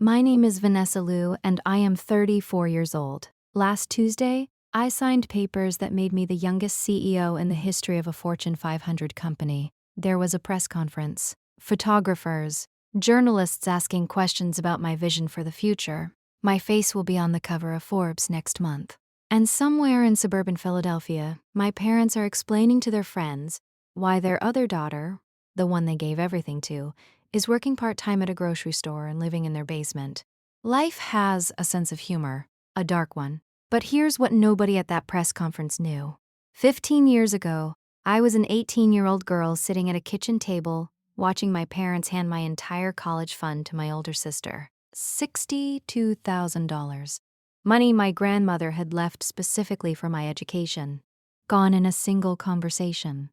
My name is Vanessa Liu and I am 34 years old. Last Tuesday, I signed papers that made me the youngest CEO in the history of a Fortune 500 company. There was a press conference, photographers, journalists asking questions about my vision for the future. My face will be on the cover of Forbes next month. And somewhere in suburban Philadelphia, my parents are explaining to their friends why their other daughter, the one they gave everything to, is working part-time at a grocery store and living in their basement. Life has a sense of humor, a dark one. But here's what nobody at that press conference knew. 15 years ago, I was an 18-year-old girl sitting at a kitchen table, watching my parents hand my entire college fund to my older sister. $62,000. Money my grandmother had left specifically for my education. Gone in a single conversation.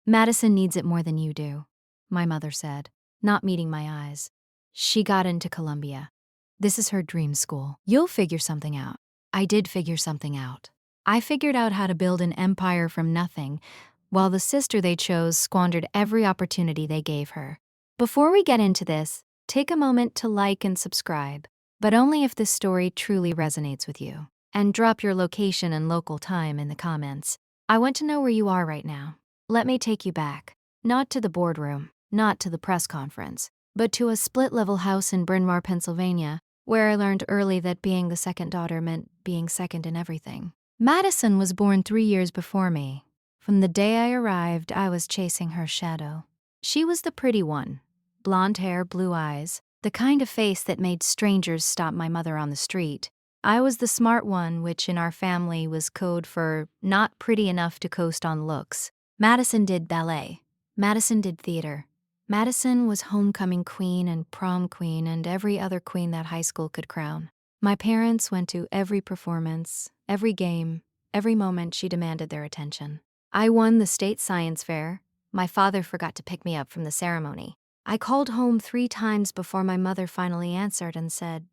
Madison needs it more than you do, my mother said, not meeting my eyes. She got into Columbia. This is her dream school. You'll figure something out. I did figure something out. I figured out how to build an empire from nothing, while the sister they chose squandered every opportunity they gave her. Before we get into this, take a moment to like and subscribe, but only if this story truly resonates with you. And drop your location and local time in the comments. I want to know where you are right now. Let me take you back. Not to the boardroom, not to the press conference, but to a split-level house in Bryn Mawr, Pennsylvania, where I learned early that being the second daughter meant being second in everything. Madison was born 3 years before me. From the day I arrived, I was chasing her shadow. She was the pretty one. Blonde hair, blue eyes, the kind of face that made strangers stop my mother on the street. I was the smart one, which in our family was code for not pretty enough to coast on looks. Madison did ballet. Madison did theater. Madison was homecoming queen and prom queen and every other queen that high school could crown. My parents went to every performance, every game, every moment she demanded their attention. I won the state science fair. My father forgot to pick me up from the ceremony. I called home 3 times before my mother finally answered and said,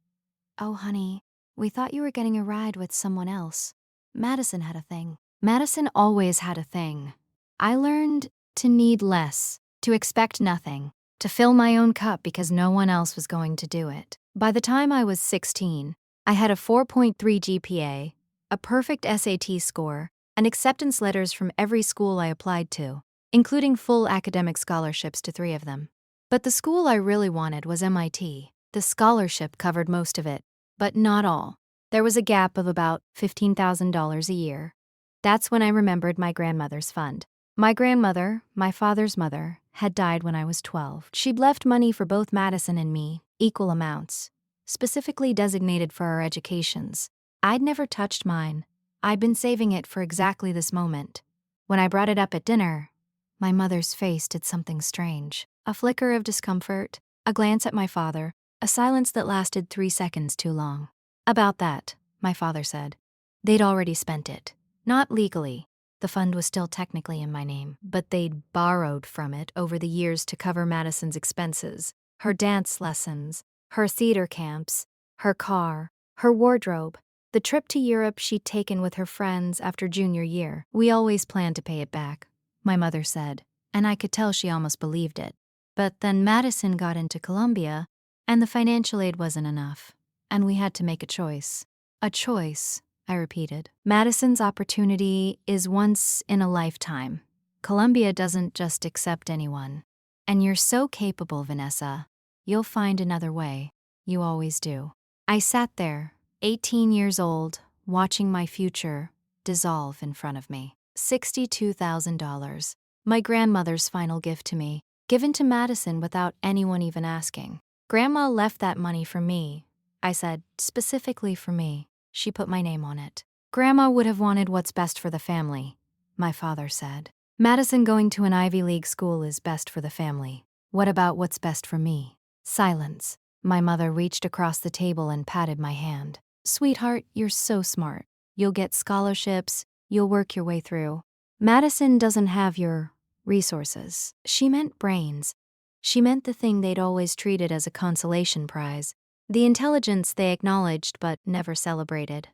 "Oh, honey, we thought you were getting a ride with someone else." Madison had a thing. Madison always had a thing. I learned to need less, to expect nothing, to fill my own cup because no one else was going to do it. By the time I was 16, I had a 4.3 GPA, a perfect SAT score, and acceptance letters from every school I applied to, including full academic scholarships to 3 of them. But the school I really wanted was MIT. The scholarship covered most of it, but not all. There was a gap of about $15,000 a year. That's when I remembered my grandmother's fund. My grandmother, my father's mother, had died when I was 12. She'd left money for both Madison and me, equal amounts, specifically designated for our educations. I'd never touched mine. I'd been saving it for exactly this moment. When I brought it up at dinner, my mother's face did something strange. A flicker of discomfort, a glance at my father, a silence that lasted 3 seconds too long. About that, my father said. They'd already spent it. Not legally. The fund was still technically in my name, but they'd borrowed from it over the years to cover Madison's expenses, her dance lessons, her theater camps, her car, her wardrobe, the trip to Europe she'd taken with her friends after junior year. We always planned to pay it back, my mother said, and I could tell she almost believed it. But then Madison got into Columbia, and the financial aid wasn't enough, and we had to make a choice. A choice, I repeated. Madison's opportunity is once in a lifetime. Columbia doesn't just accept anyone. And you're so capable, Vanessa. You'll find another way. You always do. I sat there, 18 years old, watching my future dissolve in front of me. $62,000. My grandmother's final gift to me, given to Madison without anyone even asking. Grandma left that money for me. I said, specifically for me. She put my name on it. Grandma would have wanted what's best for the family, my father said. Madison going to an Ivy League school is best for the family. What about what's best for me? Silence. My mother reached across the table and patted my hand. Sweetheart, you're so smart. You'll get scholarships. You'll work your way through. Madison doesn't have your resources. She meant brains. She meant the thing they'd always treated as a consolation prize. The intelligence they acknowledged but never celebrated.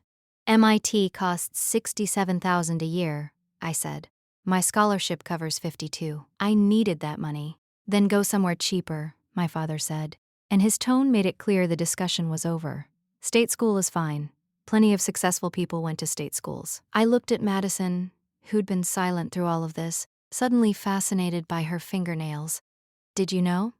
MIT costs $67,000 a year, I said. My scholarship covers $52,000. I needed that money. Then go somewhere cheaper, my father said. and his tone made it clear the discussion was over. State school is fine. Plenty of successful people went to state schools. I looked at Madison, who'd been silent through all of this, suddenly fascinated by her fingernails. Did you know?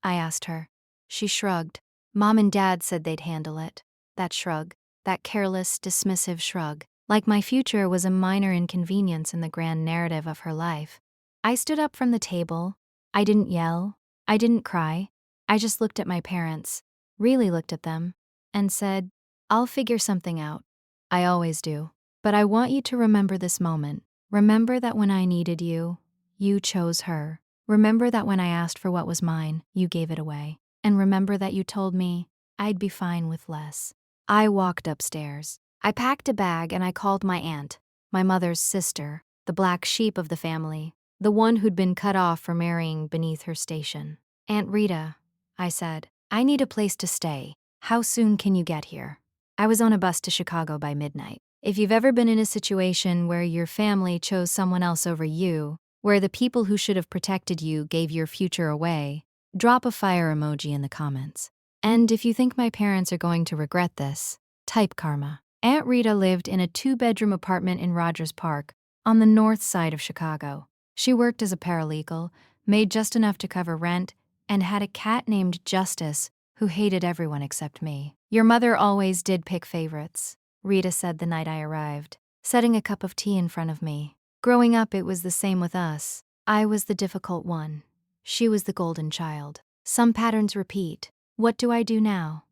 I asked her. She shrugged. Mom and Dad said they'd handle it. That shrug, that careless, dismissive shrug, like my future was a minor inconvenience in the grand narrative of her life. I stood up from the table. I didn't yell. I didn't cry. I just looked at my parents, really looked at them, and said, I'll figure something out. I always do. But I want you to remember this moment. Remember that when I needed you, you chose her. Remember that when I asked for what was mine, you gave it away. And remember that you told me I'd be fine with less. I walked upstairs. I packed a bag and I called my aunt, my mother's sister, the black sheep of the family, the one who'd been cut off for marrying beneath her station. Aunt Rita, I said, I need a place to stay. How soon can you get here? I was on a bus to Chicago by midnight. If you've ever been in a situation where your family chose someone else over you, where the people who should have protected you gave your future away, drop a fire emoji in the comments. And if you think my parents are going to regret this, type karma. Aunt Rita lived in a 2-bedroom apartment in Rogers Park, on the north side of Chicago. She worked as a paralegal, made just enough to cover rent, and had a cat named Justice who hated everyone except me. Your mother always did pick favorites, Rita said the night I arrived, setting a cup of tea in front of me. Growing up, it was the same with us. I was the difficult one. She was the golden child. Some patterns repeat. What do I do now?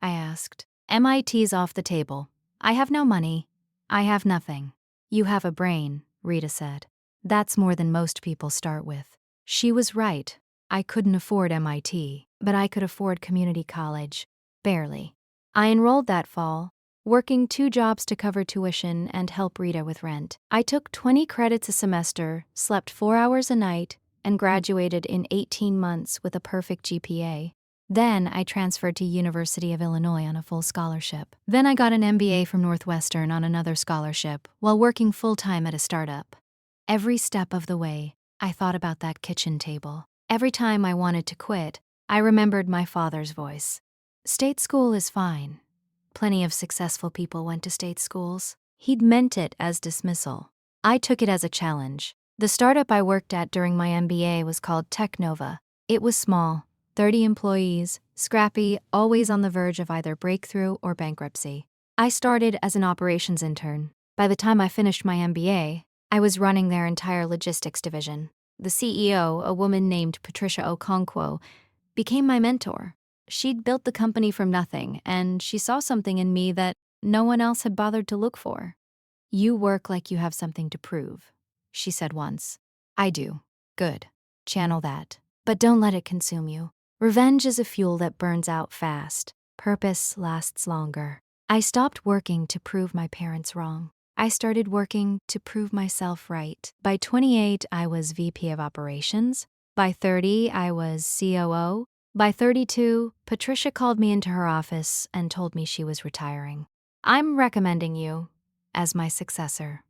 I asked. MIT's off the table. I have no money. I have nothing. You have a brain, Rita said. That's more than most people start with. She was right. I couldn't afford MIT, but I could afford community college. Barely. I enrolled that fall, working 2 jobs to cover tuition and help Rita with rent. I took 20 credits a semester, slept 4 hours a night, and graduated in 18 months with a perfect GPA. Then I transferred to University of Illinois on a full scholarship. Then I got an MBA from Northwestern on another scholarship while working full-time at a startup. Every step of the way, I thought about that kitchen table. Every time I wanted to quit, I remembered my father's voice. State school is fine. Plenty of successful people went to state schools. He'd meant it as dismissal. I took it as a challenge. The startup I worked at during my MBA was called Technova. It was small, 30 employees, scrappy, always on the verge of either breakthrough or bankruptcy. I started as an operations intern. By the time I finished my MBA, I was running their entire logistics division. The CEO, a woman named Patricia Okonkwo, became my mentor. She'd built the company from nothing, and she saw something in me that no one else had bothered to look for. You work like you have something to prove, she said once. I do. Good. Channel that. But don't let it consume you. Revenge is a fuel that burns out fast. Purpose lasts longer. I stopped working to prove my parents wrong. I started working to prove myself right. By 28, I was VP of Operations. By 30, I was COO. By 32, Patricia called me into her office and told me she was retiring. I'm recommending you as my successor,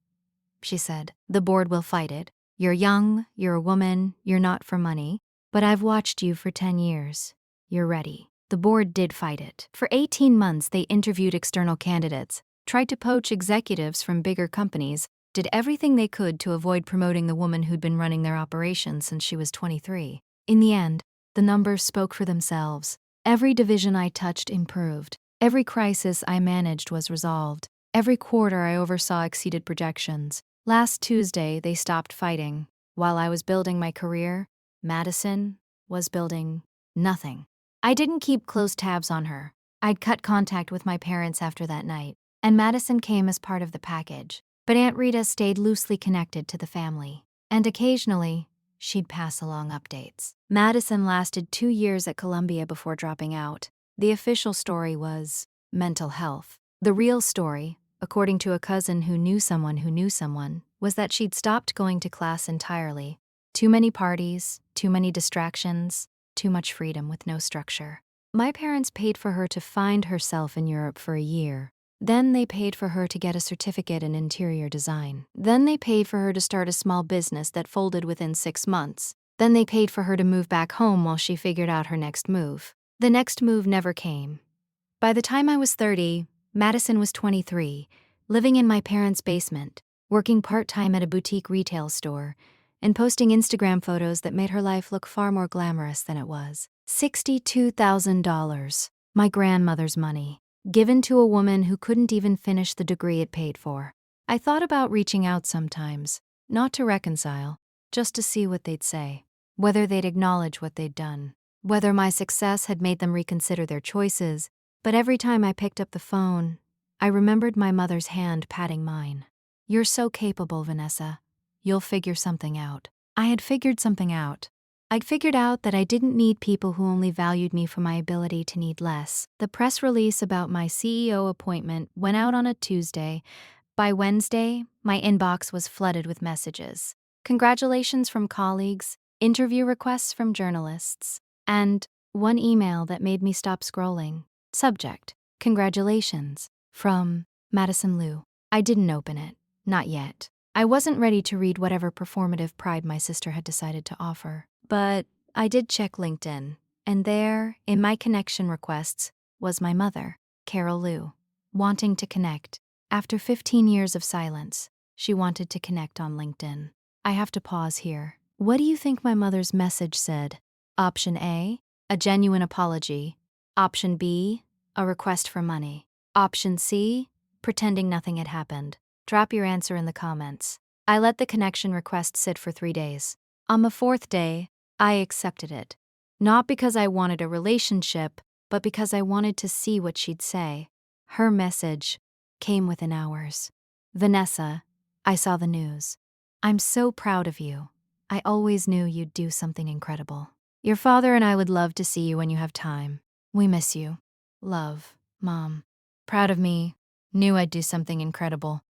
she said. The board will fight it. You're young, you're a woman, you're not for money, but I've watched you for 10 years. You're ready. The board did fight it. For 18 months, they interviewed external candidates, tried to poach executives from bigger companies, did everything they could to avoid promoting the woman who'd been running their operations since she was 23. In the end, the numbers spoke for themselves. Every division I touched improved. Every crisis I managed was resolved. Every quarter I oversaw exceeded projections. Last Tuesday, they stopped fighting. While I was building my career, Madison was building nothing. I didn't keep close tabs on her. I'd cut contact with my parents after that night, and Madison came as part of the package. But Aunt Rita stayed loosely connected to the family, and occasionally, she'd pass along updates. Madison lasted 2 years at Columbia before dropping out. The official story was mental health. The real story, according to a cousin who knew someone, was that she'd stopped going to class entirely. Too many parties, too many distractions, too much freedom with no structure. My parents paid for her to find herself in Europe for a year. Then they paid for her to get a certificate in interior design. Then they paid for her to start a small business that folded within 6 months. Then they paid for her to move back home while she figured out her next move. The next move never came. By the time I was 30, Madison was 23, living in my parents' basement, working part-time at a boutique retail store, and posting Instagram photos that made her life look far more glamorous than it was. $62,000, my grandmother's money, given to a woman who couldn't even finish the degree it paid for. I thought about reaching out sometimes, not to reconcile, just to see what they'd say, whether they'd acknowledge what they'd done, whether my success had made them reconsider their choices. But every time I picked up the phone, I remembered my mother's hand patting mine. "You're so capable, Vanessa. You'll figure something out." I had figured something out. I'd figured out that I didn't need people who only valued me for my ability to need less. The press release about my CEO appointment went out on a Tuesday. By Wednesday, my inbox was flooded with messages. Congratulations from colleagues, interview requests from journalists, and one email that made me stop scrolling. Subject: Congratulations, from Madison Liu. I didn't open it, not yet. I wasn't ready to read whatever performative pride my sister had decided to offer. But I did check LinkedIn, and there, in my connection requests, was my mother, Carol Liu, wanting to connect. After 15 years of silence, she wanted to connect on LinkedIn. I have to pause here. What do you think my mother's message said? Option A, a genuine apology. Option B, a request for money. Option C, pretending nothing had happened. Drop your answer in the comments. I let the connection request sit for 3 days. On the 4th day, I accepted it. Not because I wanted a relationship, but because I wanted to see what she'd say. Her message came within hours. "Vanessa, I saw the news. I'm so proud of you. I always knew you'd do something incredible. Your father and I would love to see you when you have time. We miss you. Love, Mom. Proud of me. Knew I'd do something incredible.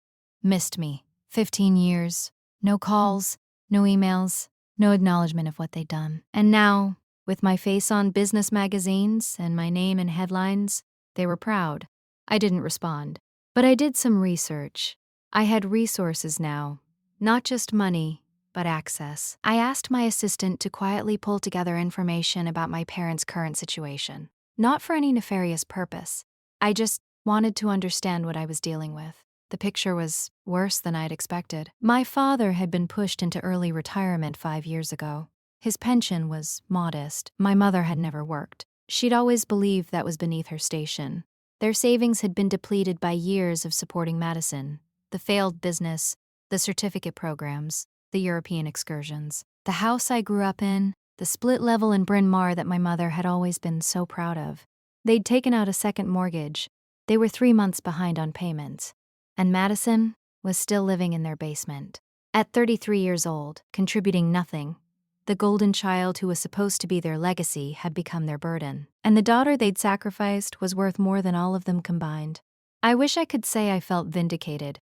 Missed me. 15 years. No calls, no emails, no acknowledgement of what they'd done. And now, with my face on business magazines and my name in headlines, they were proud." I didn't respond. But I did some research. I had resources now, not just money, but access. I asked my assistant to quietly pull together information about my parents' current situation. Not for any nefarious purpose. I just wanted to understand what I was dealing with. The picture was worse than I'd expected. My father had been pushed into early retirement 5 years ago. His pension was modest. My mother had never worked. She'd always believed that was beneath her station. Their savings had been depleted by years of supporting Madison, the failed business, the certificate programs, the European excursions, the house I grew up in, the split level in Bryn Mawr that my mother had always been so proud of. They'd taken out a second mortgage. They were 3 months behind on payments. And Madison was still living in their basement. At 33 years old, contributing nothing, the golden child who was supposed to be their legacy had become their burden. And the daughter they'd sacrificed was worth more than all of them combined. I wish I could say I felt vindicated.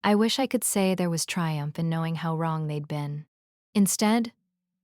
I wish I could say there was triumph in knowing how wrong they'd been. Instead,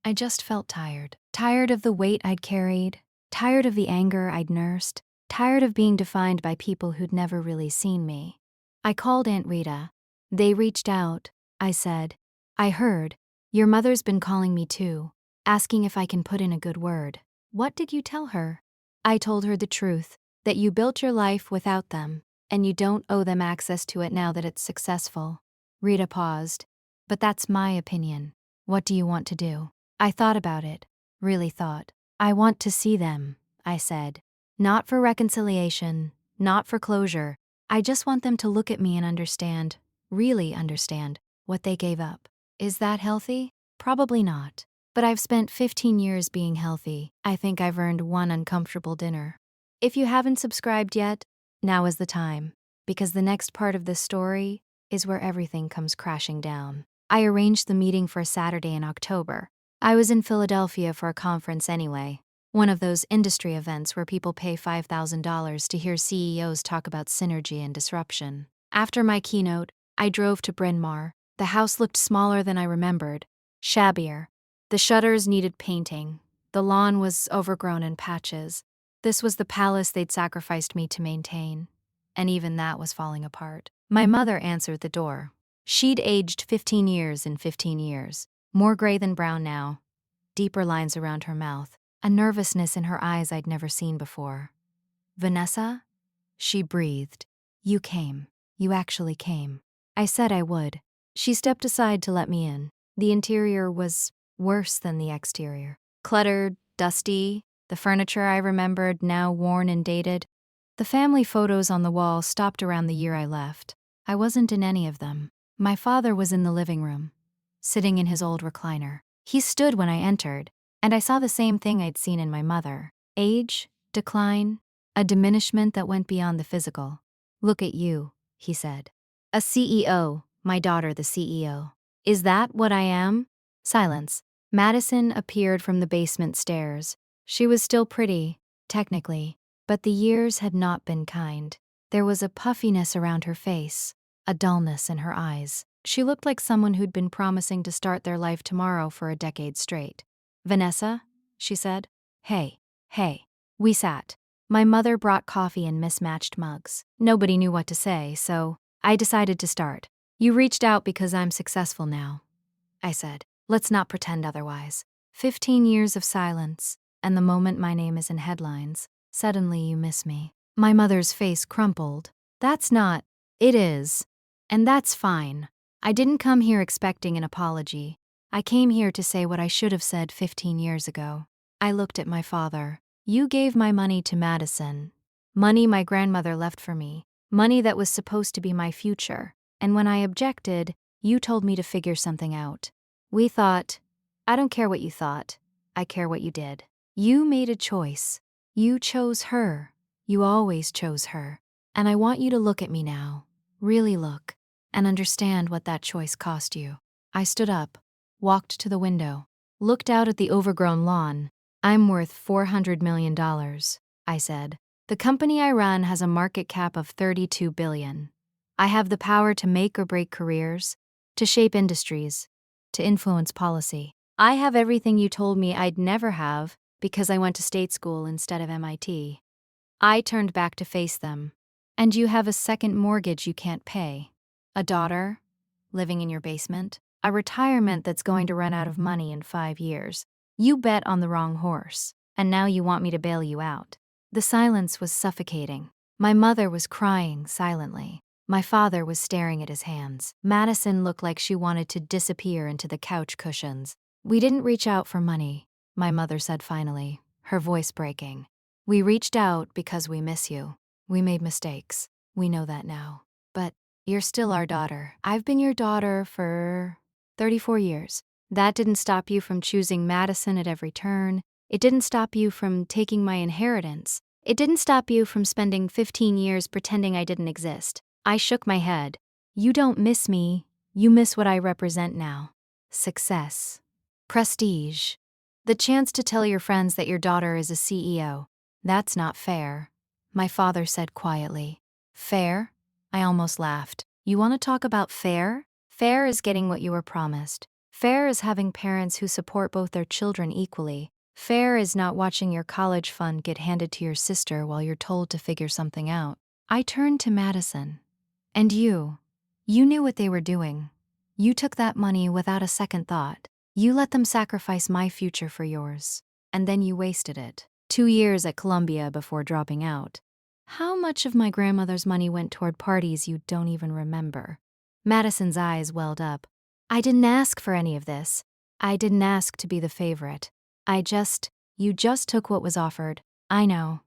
I just felt tired. Tired of the weight I'd carried, tired of the anger I'd nursed, tired of being defined by people who'd never really seen me. I called Aunt Rita. They reached out. I said, "I heard. Your mother's been calling me too, asking if I can put in a good word." "What did you tell her?" "I told her the truth, that you built your life without them, and you don't owe them access to it now that it's successful." Rita paused. "But that's my opinion. What do you want to do?" I thought about it, really thought. "I want to see them," I said. "Not for reconciliation, not for closure. I just want them to look at me and understand, really understand, what they gave up." Is that healthy? Probably not. But I've spent 15 years being healthy. I think I've earned one uncomfortable dinner. If you haven't subscribed yet, now is the time, because the next part of this story is where everything comes crashing down. I arranged the meeting for a Saturday in October. I was in Philadelphia for a conference anyway. One of those industry events where people pay $5,000 to hear CEOs talk about synergy and disruption. After my keynote, I drove to Bryn Mawr. The house looked smaller than I remembered, shabbier. The shutters needed painting. The lawn was overgrown in patches. This was the palace they'd sacrificed me to maintain, and even that was falling apart. My mother answered the door. She'd aged 15 years in 15 years, more gray than brown now, deeper lines around her mouth. a nervousness in her eyes I'd never seen before. "Vanessa?" She breathed. "You came. You actually came." I said I would. She stepped aside to let me in. The interior was worse than the exterior. Cluttered, dusty, the furniture I remembered now worn and dated. The family photos on the wall stopped around the year I left. I wasn't in any of them. My father was in the living room, sitting in his old recliner. He stood when I entered, and I saw the same thing I'd seen in my mother. Age, decline, a diminishment that went beyond the physical. "Look at you," he said. "A CEO, my daughter the CEO. Is that what I am?" Silence. Madison appeared from the basement stairs. She was still pretty, technically, but the years had not been kind. There was a puffiness around her face, a dullness in her eyes. She looked like someone who'd been promising to start their life tomorrow for a decade straight. "Vanessa?" she said. Hey. We sat. My mother brought coffee in mismatched mugs. Nobody knew what to say, so I decided to start. "You reached out because I'm successful now," I said. "Let's not pretend otherwise. 15 years of silence, and the moment my name is in headlines, suddenly you miss me." My mother's face crumpled. "That's not. It is. And that's fine. I didn't come here expecting an apology. I came here to say what I should have said 15 years ago." I looked at my father. "You gave my money to Madison. Money my grandmother left for me. Money that was supposed to be my future. And when I objected, you told me to figure something out. We thought, I don't care what you thought. I care what you did. You made a choice. You chose her. You always chose her. And I want you to look at me now. Really look. And understand what that choice cost you." I stood up, walked to the window, looked out at the overgrown lawn. "I'm worth $400 million, I said. "The company I run has a market cap of $32 billion. I have the power to make or break careers, to shape industries, to influence policy. I have everything you told me I'd never have because I went to state school instead of MIT. I turned back to face them. And you have a second mortgage you can't pay. A daughter, living in your basement. A retirement that's going to run out of money in 5 years. You bet on the wrong horse, and now you want me to bail you out." The silence was suffocating. My mother was crying silently. My father was staring at his hands. Madison looked like she wanted to disappear into the couch cushions. "We didn't reach out for money," my mother said finally, her voice breaking. "We reached out because we miss you. We made mistakes. We know that now. But you're still our daughter. I've been your daughter for 34 years. That didn't stop you from choosing Madison at every turn. It didn't stop you from taking my inheritance. It didn't stop you from spending 15 years pretending I didn't exist." I shook my head. "You don't miss me. You miss what I represent now. Success. Prestige. The chance to tell your friends that your daughter is a CEO. That's not fair," my father said quietly. "Fair?" I almost laughed. "You want to talk about fair? Fair is getting what you were promised. Fair is having parents who support both their children equally. Fair is not watching your college fund get handed to your sister while you're told to figure something out." I turned to Madison. "And you knew what they were doing. You took that money without a second thought. You let them sacrifice my future for yours. And then you wasted it. 2 years at Columbia before dropping out. How much of my grandmother's money went toward parties you don't even remember?" Madison's eyes welled up. "I didn't ask for any of this. I didn't ask to be the favorite. You just took what was offered. I know.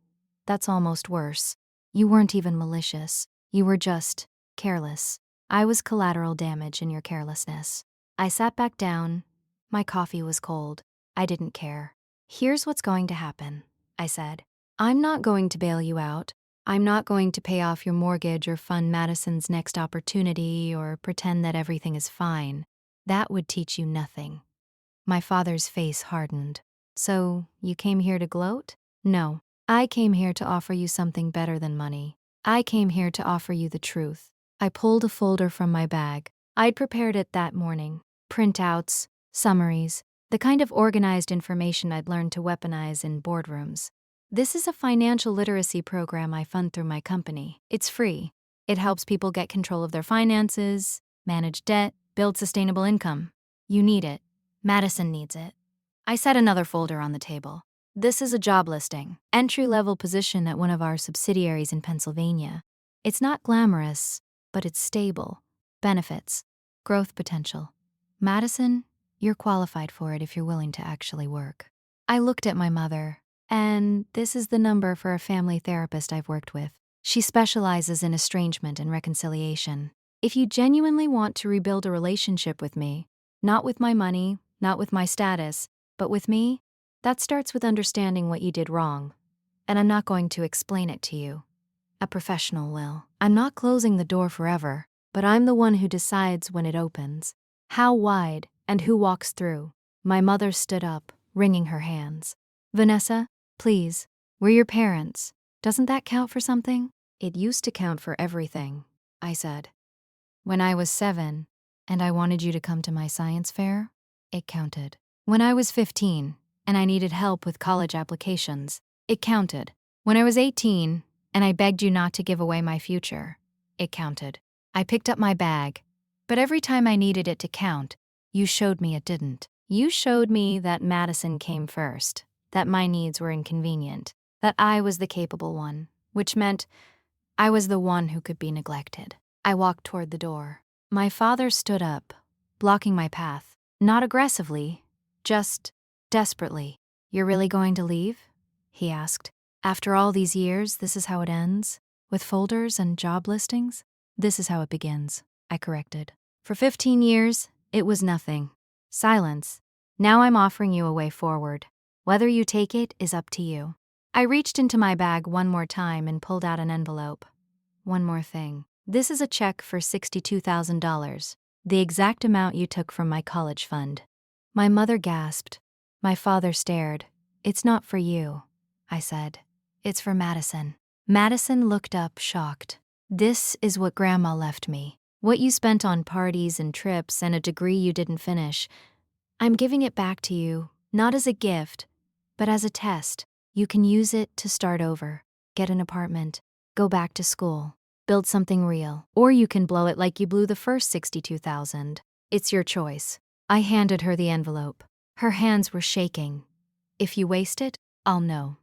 That's almost worse. You weren't even malicious. You were just careless. I was collateral damage in your carelessness." I sat back down. My coffee was cold. I didn't care. "Here's what's going to happen," I said. "I'm not going to bail you out. I'm not going to pay off your mortgage or fund Madison's next opportunity or pretend that everything is fine. That would teach you nothing." My father's face hardened. "So, you came here to gloat?" "No. I came here to offer you something better than money. I came here to offer you the truth." I pulled a folder from my bag. I'd prepared it that morning. Printouts, summaries, the kind of organized information I'd learned to weaponize in boardrooms. "This is a financial literacy program I fund through my company. It's free. It helps people get control of their finances, manage debt, build sustainable income. You need it. Madison needs it." I set another folder on the table. This is a job listing, entry-level position at one of our subsidiaries in Pennsylvania. It's not glamorous, but it's stable. Benefits, growth potential. Madison, you're qualified for it if you're willing to actually work. I looked at my mother, and this is the number for a family therapist I've worked with. She specializes in estrangement and reconciliation. If you genuinely want to rebuild a relationship with me, not with my money, not with my status, but with me, that starts with understanding what you did wrong. And I'm not going to explain it to you. A professional will. I'm not closing the door forever, but I'm the one who decides when it opens, how wide, and who walks through. My mother stood up, wringing her hands. Vanessa, please, we're your parents. Doesn't that count for something? It used to count for everything, I said. When I was 7, and I wanted you to come to my science fair, it counted. When I was 15, and I needed help with college applications, it counted. When I was 18, and I begged you not to give away my future, it counted. I picked up my bag, but every time I needed it to count, you showed me it didn't. You showed me that Madison came first, that my needs were inconvenient, that I was the capable one, which meant I was the one who could be neglected. I walked toward the door. My father stood up, blocking my path, not aggressively, just desperately. You're really going to leave? He asked. After all these years, this is how it ends? With folders and job listings? This is how it begins, I corrected. For 15 years, it was nothing. Silence. Now I'm offering you a way forward. Whether you take it is up to you. I reached into my bag one more time and pulled out an envelope. One more thing. This is a check for $62,000, the exact amount you took from my college fund. My mother gasped. My father stared. It's not for you, I said. It's for Madison. Madison looked up, shocked. This is what Grandma left me. What you spent on parties and trips and a degree you didn't finish. I'm giving it back to you, not as a gift, but as a test. You can use it to start over, get an apartment, go back to school, build something real. Or you can blow it like you blew the first $62,000. It's your choice. I handed her the envelope. Her hands were shaking. If you waste it, I'll know,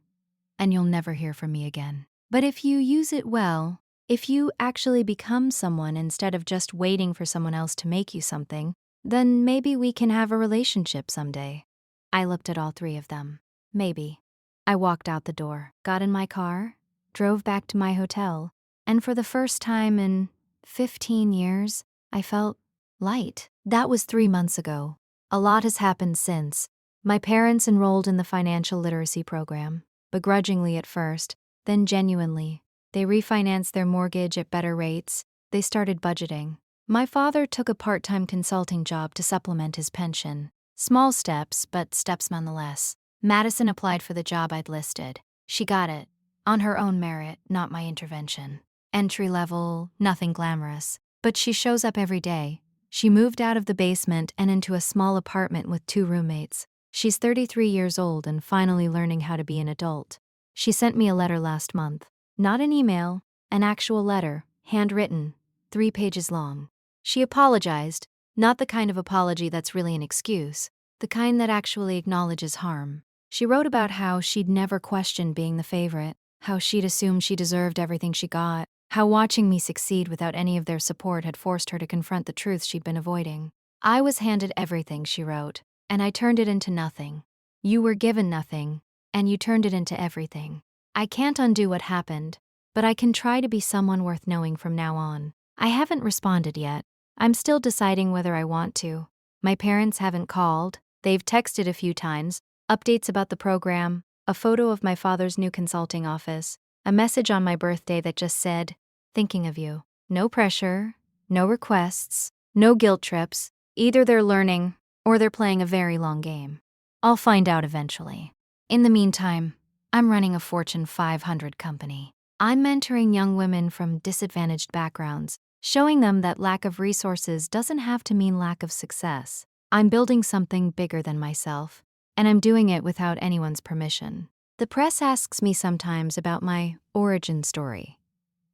and you'll never hear from me again. But if you use it well, if you actually become someone instead of just waiting for someone else to make you something, then maybe we can have a relationship someday. I looked at all three of them. Maybe. I walked out the door, got in my car, drove back to my hotel, and for the first time in 15 years, I felt light. That was 3 months ago. A lot has happened since. My parents enrolled in the financial literacy program, begrudgingly at first, then genuinely. They refinanced their mortgage at better rates. They started budgeting. My father took a part-time consulting job to supplement his pension. Small steps, but steps nonetheless. Madison applied for the job I'd listed. She got it. On her own merit, not my intervention. Entry level, nothing glamorous. But she shows up every day. She moved out of the basement and into a small apartment with 2 roommates. She's 33 years old and finally learning how to be an adult. She sent me a letter last month. Not an email, an actual letter, handwritten, 3 pages long. She apologized, not the kind of apology that's really an excuse, the kind that actually acknowledges harm. She wrote about how she'd never questioned being the favorite, how she'd assumed she deserved everything she got, how watching me succeed without any of their support had forced her to confront the truth she'd been avoiding. I was handed everything, she wrote, and I turned it into nothing. You were given nothing, and you turned it into everything. I can't undo what happened, but I can try to be someone worth knowing from now on. I haven't responded yet. I'm still deciding whether I want to. My parents haven't called. They've texted a few times, updates about the program, a photo of my father's new consulting office, a message on my birthday that just said, thinking of you. No pressure, no requests, no guilt trips. Either they're learning, or they're playing a very long game. I'll find out eventually. In the meantime, I'm running a Fortune 500 company. I'm mentoring young women from disadvantaged backgrounds, showing them that lack of resources doesn't have to mean lack of success. I'm building something bigger than myself, and I'm doing it without anyone's permission. The press asks me sometimes about my origin story.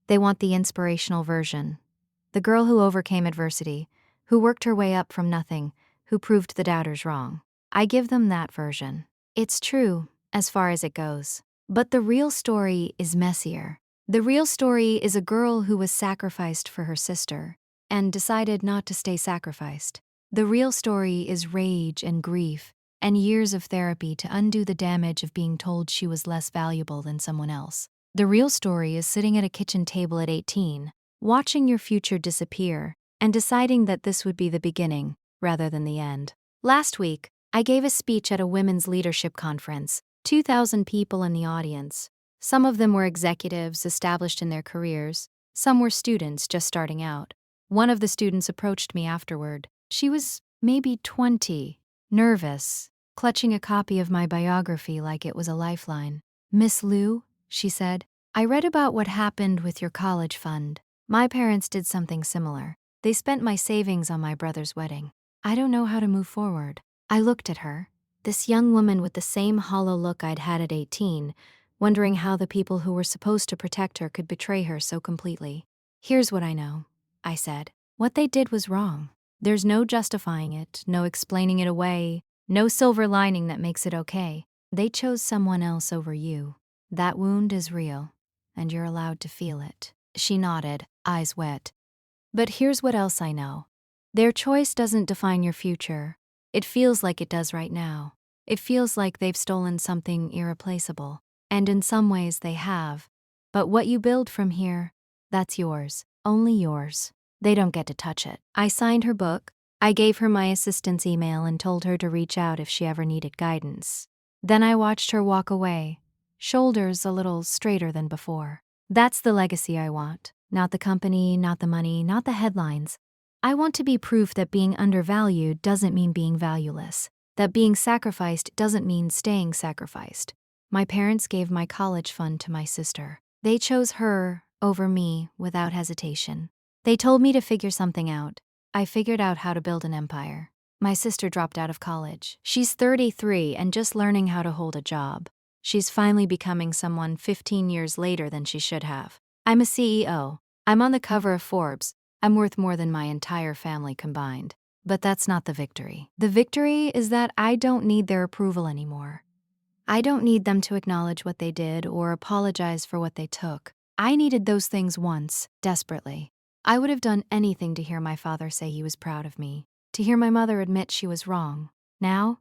They want the inspirational version. The girl who overcame adversity, who worked her way up from nothing, who proved the doubters wrong. I give them that version. It's true, as far as it goes. But the real story is messier. The real story is a girl who was sacrificed for her sister and decided not to stay sacrificed. The real story is rage and grief and years of therapy to undo the damage of being told she was less valuable than someone else. The real story is sitting at a kitchen table at 18, watching your future disappear, and deciding that this would be the beginning rather than the end. Last week, I gave a speech at a women's leadership conference, 2,000 people in the audience. Some of them were executives established in their careers, some were students just starting out. One of the students approached me afterward. She was maybe 20, nervous, clutching a copy of my biography like it was a lifeline. "Miss Liu," she said, "I read about what happened with your college fund. My parents did something similar. They spent my savings on my brother's wedding. I don't know how to move forward." I looked at her, this young woman with the same hollow look I'd had at 18, wondering how the people who were supposed to protect her could betray her so completely. "Here's what I know," I said. "What they did was wrong. There's no justifying it, no explaining it away, no silver lining that makes it okay. They chose someone else over you. That wound is real, and you're allowed to feel it." She nodded, eyes wet. "But here's what else I know. Their choice doesn't define your future. It feels like it does right now. It feels like they've stolen something irreplaceable. And in some ways they have. But what you build from here, that's yours, only yours. They don't get to touch it." I signed her book. I gave her my assistant's email and told her to reach out if she ever needed guidance. Then I watched her walk away, shoulders a little straighter than before. That's the legacy I want. Not the company, not the money, not the headlines. I want to be proof that being undervalued doesn't mean being valueless, that being sacrificed doesn't mean staying sacrificed. My parents gave my college fund to my sister. They chose her over me without hesitation. They told me to figure something out. I figured out how to build an empire. My sister dropped out of college. She's 33 and just learning how to hold a job. She's finally becoming someone 15 years later than she should have. I'm a CEO. I'm on the cover of Forbes. I'm worth more than my entire family combined. But that's not the victory. The victory is that I don't need their approval anymore. I don't need them to acknowledge what they did or apologize for what they took. I needed those things once, desperately. I would have done anything to hear my father say he was proud of me, to hear my mother admit she was wrong. Now,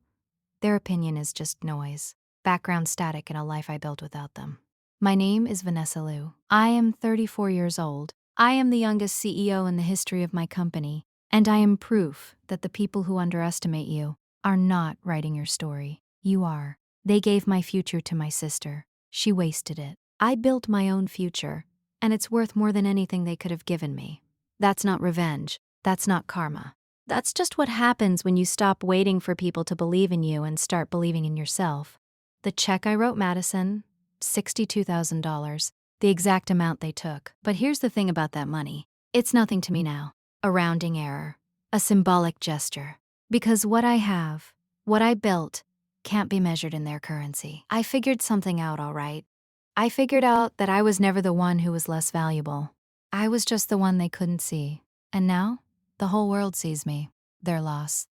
their opinion is just noise, background static in a life I built without them. My name is Vanessa Liu. I am 34 years old. I am the youngest CEO in the history of my company, and I am proof that the people who underestimate you are not writing your story. You are. They gave my future to my sister. She wasted it. I built my own future, and it's worth more than anything they could have given me. That's not revenge. That's not karma. That's just what happens when you stop waiting for people to believe in you and start believing in yourself. The check I wrote Madison, $62,000, the exact amount they took. But here's the thing about that money. It's nothing to me now. A rounding error. A symbolic gesture. Because what I have, what I built, can't be measured in their currency. I figured something out, all right. I figured out that I was never the one who was less valuable. I was just the one they couldn't see. And now, the whole world sees me. Their loss.